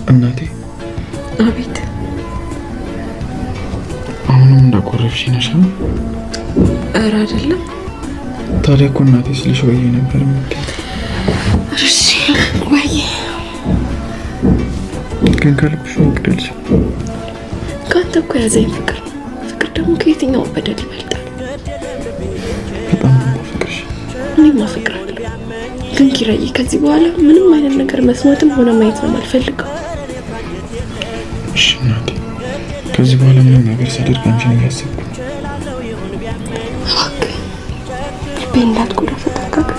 እናቴ አቤት። አሁንም እንዳቆረፍሽ ነሽ? ኧረ አይደለም። ታዲያ እኮ እናቴ ስልሽ ወይ ነበር የምትይ። እሺ ወይ ግን ከልብሽ ወቅደልሽ። ካንተ እኮ ያዘኝ ፍቅር ነው። ፍቅር ደግሞ ከየትኛው በደል ይበልጣል? በጣም ነው ፍቅርሽ። እኔም አፈቅራለሁ። ግን ኪራዬ ከዚህ በኋላ ምንም አይነት ነገር መስማትም ሆነ ማየት ነው የማልፈልገው። እሺ እናቴ፣ ከዚህ በኋላ ምንም ነገር ሳደርግ አንቺን እያሰብኩ እባክህ ልቤ እንዳትጎዳ ተጠንቀቅ።